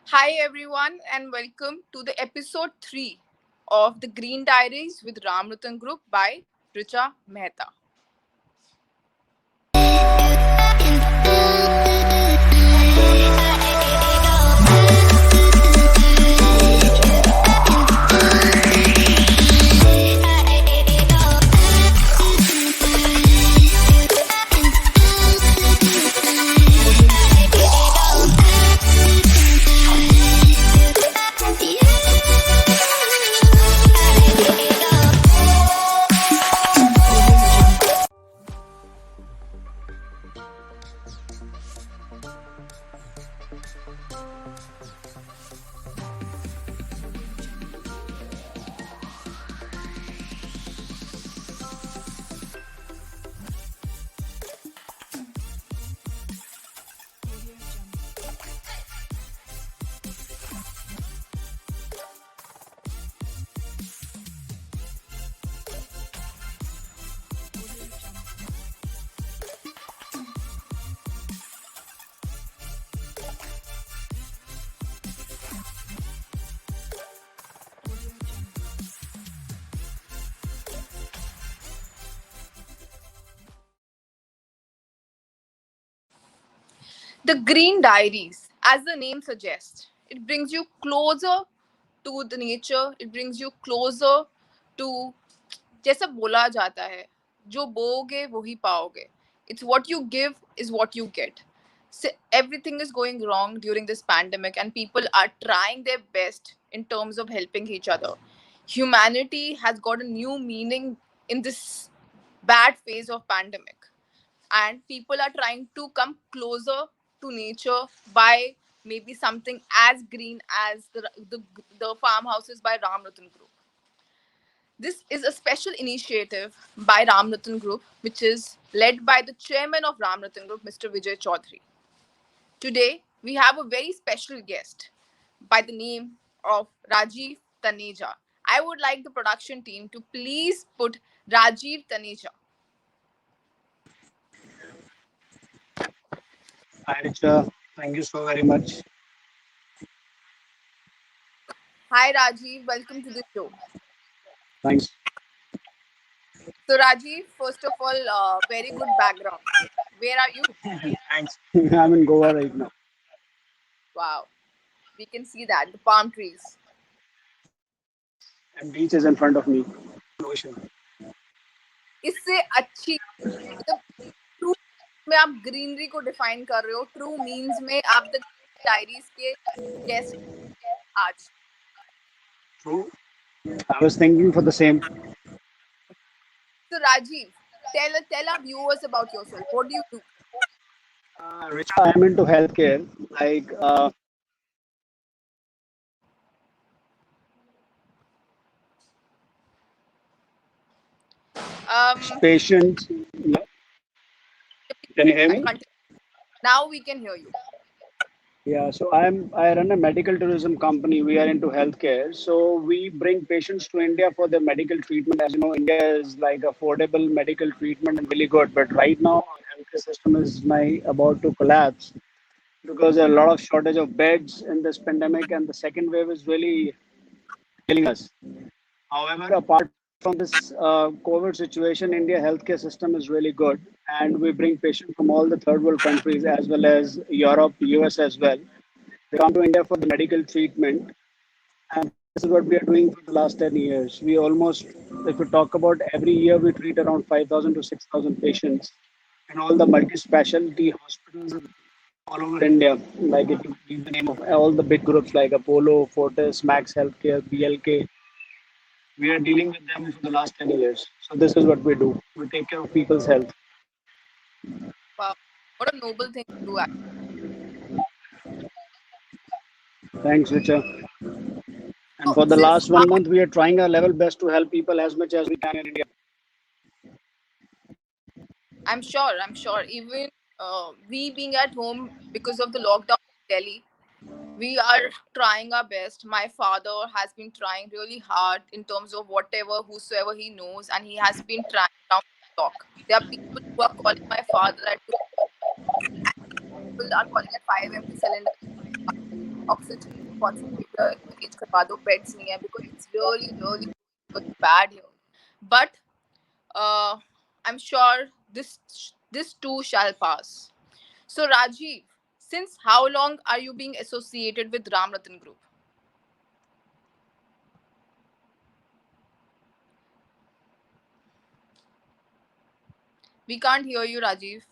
Hi everyone and welcome to the episode 3 of the Green Diaries with Ram Rattan Group by Richa Mehta. The Green Diaries, as the name suggests, it brings you closer to the nature, it brings you closer to जैसा बोला जाता है जो बोओगे वही पाओगे. It's what you give is what you get. So everything is going wrong during this pandemic and people are trying their best in terms of helping each other. Humanity has got a new meaning in this bad phase of pandemic, and people are trying to come closer to nature by maybe something as green as the farmhouses by Ram Rattan Group. This is a special initiative by Ram Rattan Group, which is led by the chairman of Ram Rattan Group, Mr. Vijay Chaudhary. Today, we have a very special guest by the name of Rajeev Taneja. I would like the production team to please put Rajeev Taneja. Hi, Richa. Thank you so very much. Hi, Rajeev. Welcome to the show. Thanks. So, Rajeev, first of all, very good background. Where are you? Thanks. I'm in Goa right now. Wow, we can see that the palm trees. And beach is in front of me. Ocean. इससे अच्छी मतलब true में आप greenery को define कर रहे हो. True means में आप द डायरीज के गेस्ट आज. True. I was thinking for the same. So Rajiv, tell our viewers about yourself. What do you do? Richa, I'm into healthcare. Like patients. Yeah. Can you hear me? Continue. Now we can hear you. Yeah. So I run a medical tourism company. We are into healthcare. So we bring patients to India for their medical treatment. As you know, India is like affordable medical treatment and really good. But right now, our healthcare system is about to collapse because there are a lot of shortage of beds in this pandemic, and the second wave is really killing us. However, apart from this COVID situation, India healthcare system is really good, and we bring patients from all the third world countries as well as Europe, US as well. They come to India for the medical treatment, and this is what we are doing for the last 10 years. We almost, if we talk about every year, we treat around 5,000 to 6,000 patients in all the multi-specialty hospitals all over India. Like if you give the name of all the big groups like Apollo, Fortis, Max Healthcare, BLK, we are dealing with them for the last 10 years. So this is what we do. We take care of people's health. Wow, what a noble thing to do. Thanks, Richa. And So for the since last 1 month, we are trying our level best to help people as much as we can in India. I'm sure, even we being at home because of the lockdown in Delhi, we are trying our best. My father has been trying really hard in terms of whatever, whosoever he knows, and he has been trying down the clock. There are people who are calling my father at 2. People are calling at 5 a.m. to cylinder. Oxygen concentrator engage करवा दो, beds नहीं है, because it's really really really bad here. But uh, I'm sure this too shall pass. So Rajiv, since how long are you being associated with Ram Rattan Group? We can't hear you, Rajiv.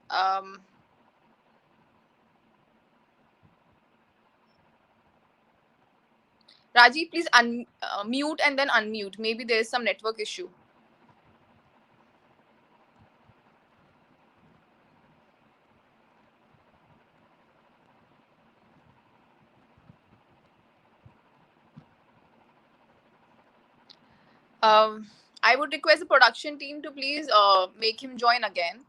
Um, Rajiv, please mute and then unmute. Maybe there is some network issue. Um, I would request the production team to please make him join again.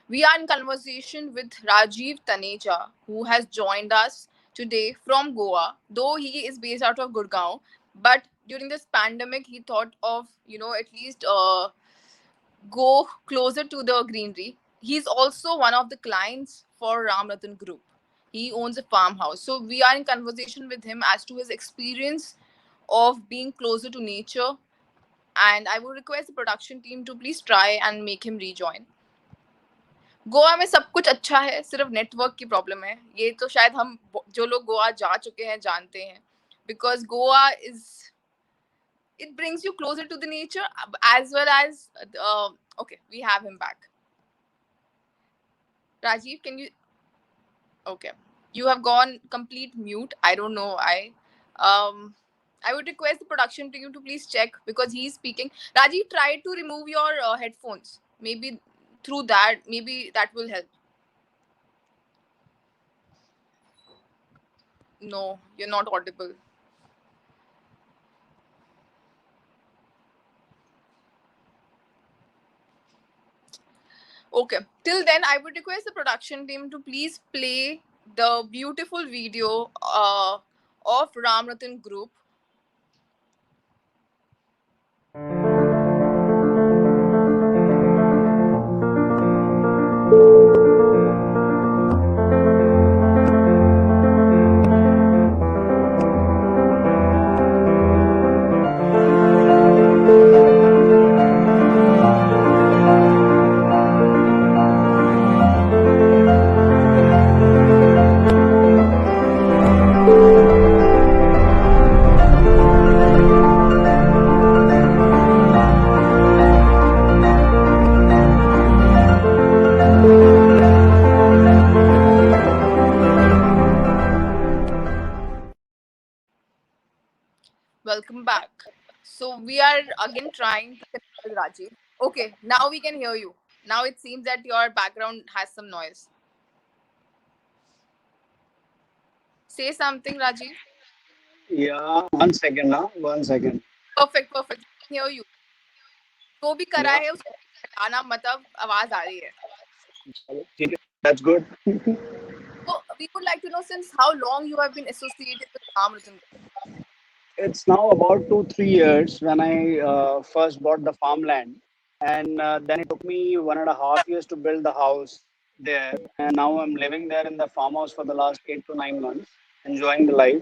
We are in conversation with Rajeev Taneja, who has joined us today from Goa, though he is based out of Gurgaon. But during this pandemic, he thought of, at least go closer to the greenery. He's also one of the clients for Ram Rattan Group. He owns a farmhouse. So we are in conversation with him as to his experience of being closer to nature, and I would request the production team to please try and make him rejoin. Goa में सब कुछ अच्छा है, सिर्फ network की problem है। ये तो शायद हम जो लोग गोवा जा चुके हैं जानते हैं, because Goa is, it brings you closer to the nature, as well as okay, we have him back. Rajiv, can you? Okay, you have gone complete mute. I don't know why. Um, I would request the production team to please check because he's speaking. Rajiv, try to remove your headphones. Maybe through that, maybe that will help. No, you're not audible. Okay. Till then, I would request the production team to please play the beautiful video of Ram Rattan Group. Welcome back. So we are again trying to connect with Rajiv. Okay, now we can hear you. Now it seems that your background has some noise. Say something, Rajiv. Yeah, one second now. One second. Perfect, perfect. We can hear you. जो भी करा Yeah, है उसको हटाना, मतलब आवाज आ रही है. ठीक है. That's good. So we would like to know, since how long you have been associated with Amritan. It's now about 2 3 years when I first bought the farmland, and then it took me 1.5 years to build the house there, and now I'm living there in the farmhouse for the last 8 to 9 months, enjoying the life,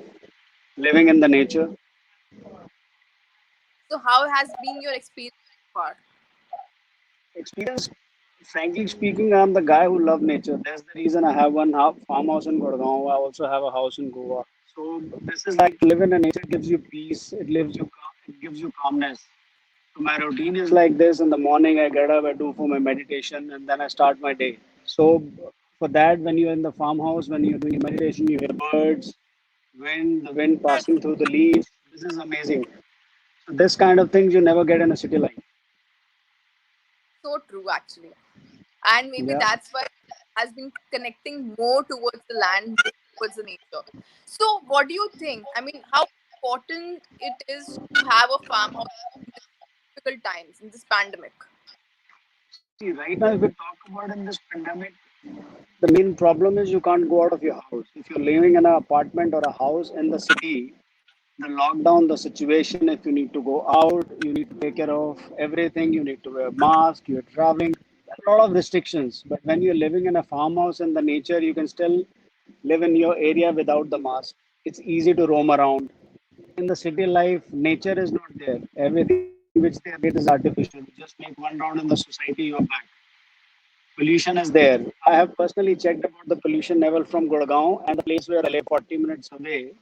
living in the nature. So how has been your experience so far? Experience, frankly speaking, I'm the guy who love nature. That's the reason I have one farmhouse in Gurgaon. I also have a house in Goa. So this is like live in a nature. It gives you peace. It gives you calmness. So my routine is like this. In the morning, I get up, I do for my meditation, and then I start my day. So for that, when you're in the farmhouse, when you're doing meditation, you hear birds, wind, the wind passing through the leaves. This is amazing. So this kind of things you never get in a city life. So true, actually. And maybe Yeah. that's why it has been connecting more towards the land, more towards the nature. So what do you think? I mean, how important it is to have a farmhouse in these difficult times, in this pandemic? See, right now, if we talk about in this pandemic, the main problem is you can't go out of your house. If you're living in an apartment or a house in the city, the lockdown, the situation, if you need to go out, you need to take care of everything, you need to wear a mask, you're traveling, a lot of restrictions. But when you're living in a farmhouse in the nature, you can still live in your area without the mask. It's easy to roam around. In the city life, nature is not there. Everything which they create is artificial. Just make one round in the society, you're back. Pollution is there. I have personally checked about the pollution level from Gurgaon and the place where I live 40 minutes away.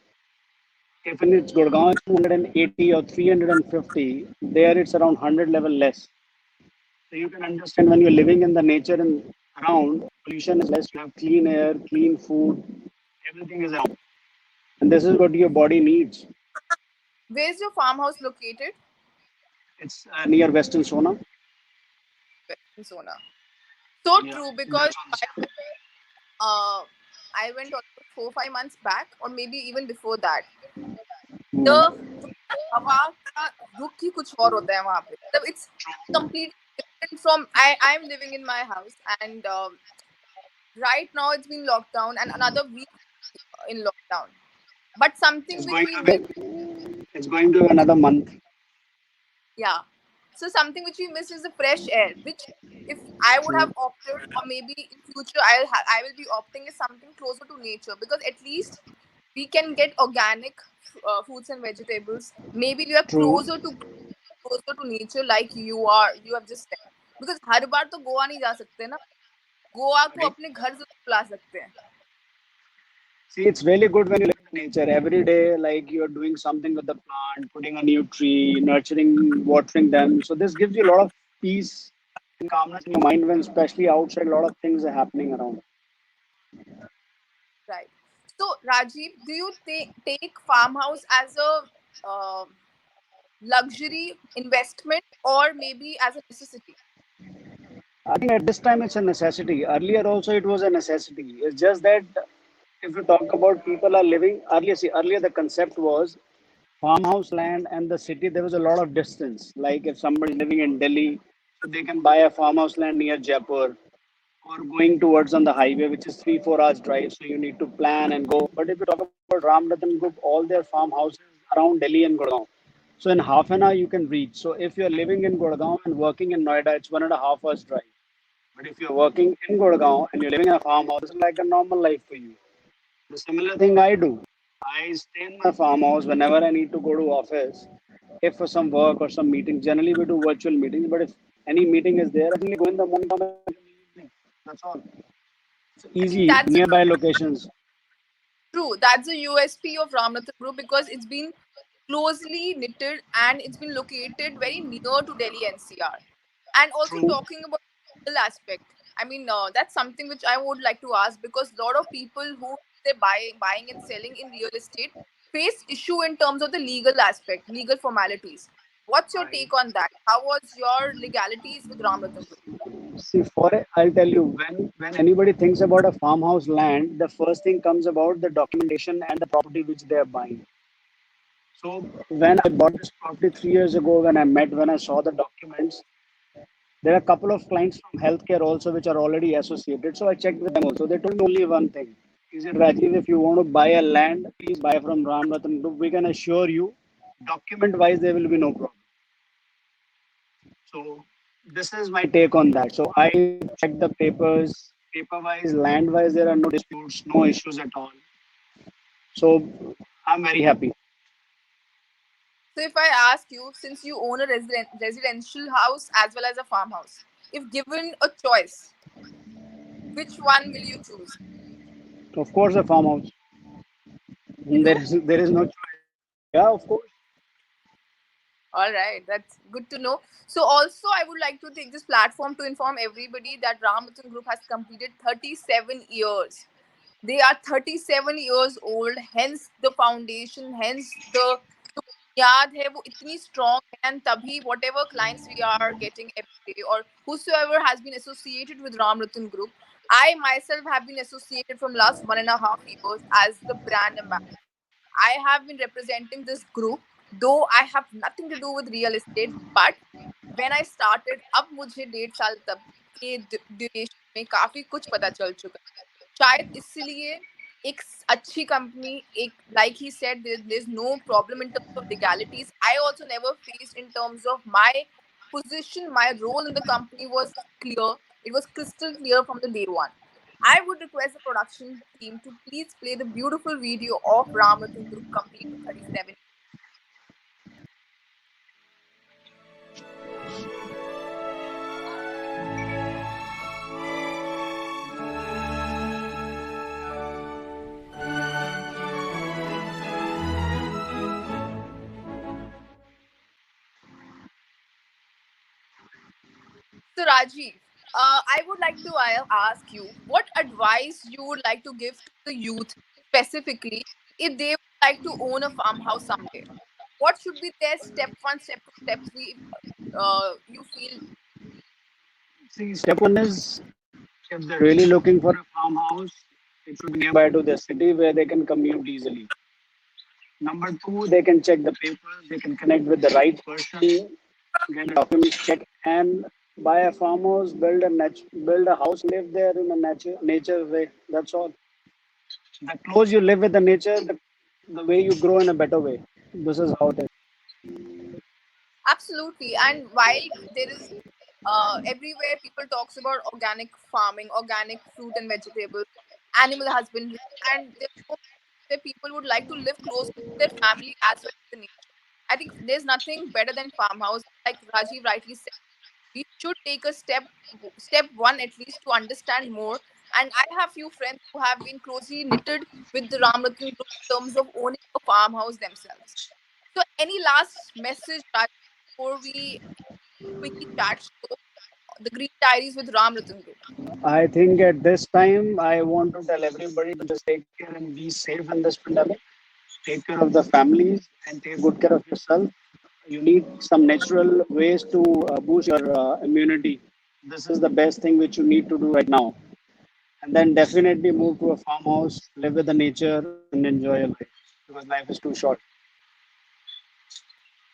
If in it's Gurgaon, it's 280 or 350. There, it's around 100 level less. So you can understand when you're living in the nature and around, pollution is less. You have clean air, clean food, everything is around. And this is what your body needs. Where's your farmhouse located? It's near Western Sona. In Sona. So Yeah, true, because that's on the side. uh, I went almost 4 5 months back, or maybe even before that. The Hmm. हवा का रुख ही कुछ और होता है वहाँ पे, मतलब it's completely different from I am living in my house, and right now it's been locked down and another week in lockdown. But something It's which going we to miss, it's going to another month. yeah. So something which we miss is the fresh air, which if I would have True. opted, or maybe in future I will be opting is something closer to nature, because at least we can get organic fruits and vegetables. Maybe we are True. closer to nature, like you have just said. Because हर बार तो गोवा नहीं जा सकते ना, गोवा को Sorry. अपने घर जरूर बुला सकते हैं. See, it's really good when you live in nature every day, like you're doing something with the plant, putting a new tree, nurturing, watering them. So this gives you a lot of peace and calmness in your mind when, especially outside, a lot of things are happening around. Right. So Rajiv, do you take farmhouse as a luxury investment, or maybe as a necessity? I think at this time it's a necessity. Earlier also it was a necessity. It's just that if you talk about people are living earlier, see earlier the concept was farmhouse land and the city there was a lot of distance. Like if somebody is living in Delhi, so they can buy a farmhouse land near Jaipur or going towards on the highway, which is 3 4 hours drive. So you need to plan and go. But if you talk about Ram Rattan Group, all their farmhouses around Delhi and Gurgaon. So in half an hour you can reach. So if you're living in Gurgaon and working in Noida, it's 1.5 hours drive. But if you're working in Gurgaon and you're living in a farmhouse, it's like a normal life for you. The similar thing I do. I stay in my farmhouse whenever I need to go to office. If for some work or some meeting, generally we do virtual meetings. But if any meeting is there, I simply go in the morning, come in the evening. That's all. It's I think easy, that's a nearby locations. true. That's the USP of Ram Rattan Group, because it's been closely knitted and it's been located very near to Delhi NCR. And also True. talking about the legal aspect, I mean, that's something which I would like to ask, because a lot of people who they buying and selling in real estate face issue in terms of the legal aspect, legal formalities. What's your Right. take on that? How was your legalities with Ram Rattan Group? See, I'll tell you, when anybody thinks about a farmhouse land, the first thing comes about the documentation and the property which they are buying. So when I bought this property 3 years ago, when I saw the documents, there are a couple of clients from healthcare also which are already associated. So I checked with them also. They told me only one thing. Is it Rajiv, if you want to buy a land, please buy from Ram Ratan Group. We can assure you, document wise, there will be no problem. So this is my take on that. So I checked the papers, paper wise, land wise, there are no disputes, no issues at all. So I'm very happy. So if I ask you, since you own a residential house as well as a farmhouse, if given a choice, which one will you choose? Of course, a farmhouse. You do? There is no choice. Yeah, of course. All right, that's good to know. So, also, I would like to take this platform to inform everybody that Ramathan Group has completed 37 years. They are 37 years old, hence the foundation, hence the जो बुनियाद है वो इतनी strong है, and तभी whatever clients we are getting every day, or whosoever has been associated with Ram Ratan Group, I myself have been associated from last 1.5 years as the brand ambassador. I have been representing this group, though I have nothing to do with real estate. But when I started, अब मुझे 1.5 साल तक के duration में काफी कुछ पता चल चुका है. शायद इसलिए एक अच्छी कंपनी, एक like he said, there's no problem in terms of legalities. I also never faced in terms of my position, my role in the company was clear. It was crystal clear from the day one. I would request the production team to please play the beautiful video of Ram Rattan Group completing 37. So, Rajiv, I would like to ask you what advice you would like to give to the youth specifically if they would like to own a farmhouse someday. What should be their step one, step two, step three? You feel See, step one is if they're really looking for a farmhouse, it should be nearby to the city where they can commute easily. Number two, they can check the papers, they can connect with the right person, get the documents checked, and buy a farmhouse, build a house, live there in a nature way. That's all. The close you live with the nature, the way you grow in a better way. This is how it is. absolutely. And while there is everywhere people talks about organic farming, organic fruit and vegetables, animal husbandry, and there's so much where people would like to live close to their family as well as the nature. I think there's nothing better than farmhouse. Like Rajiv rightly said, we should take a step one at least to understand more. And I have few friends who have been closely knitted with the Ram Rattan Group in terms of owning a farmhouse themselves. So, any last message, Raj, before we quickly chat show the Green Diaries with Ram Rattan Group? I think at this time, I want to tell everybody to just take care and be safe in this pandemic. Take care of the families and take good care of yourself. You need some natural ways to boost your immunity. This is the best thing which you need to do right now. And then definitely move to a farmhouse, live with the nature, and enjoy your life because life is too short.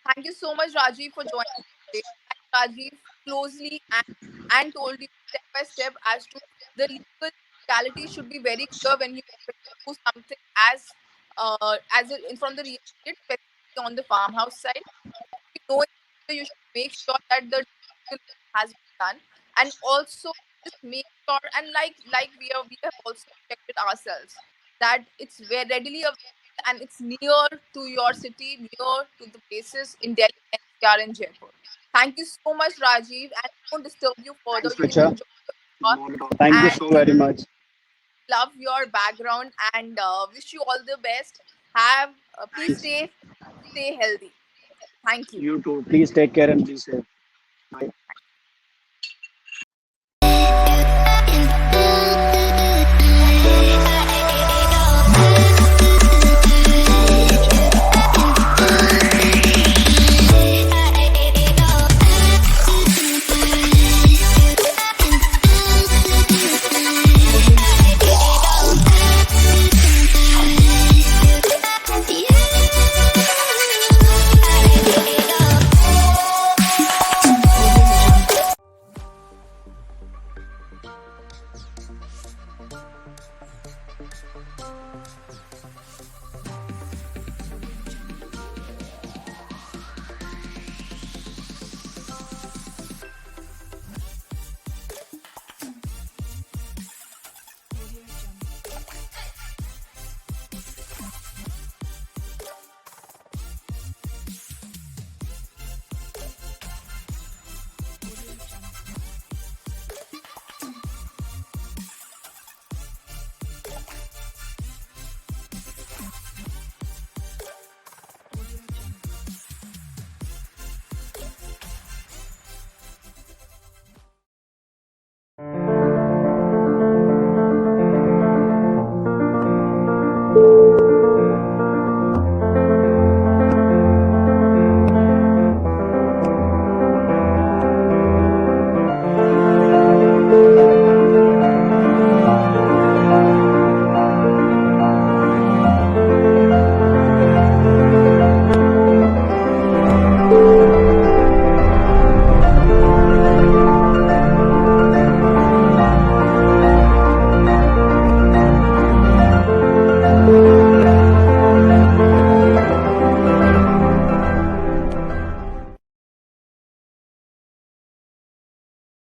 Thank you so much, Rajiv, for joining today. And Rajiv closely and told you step by step as to the legal legality should be very clear when you do something as from the real estate, specifically on the farmhouse side. You know in future you should make sure that the due has been done, and also just make sure and we have also checked it ourselves that it's very readily available and it's near to your city, near to the places in Delhi, NCR, and Jaipur. Thank you so much, Rajiv, and I won't disturb you further. Thanks, You can Richa. enjoy your talk, Thank you and so very much. love your background and wish you all the best. Have please Thanks. stay healthy. Thank you. You too. Please take care and be safe. Bye.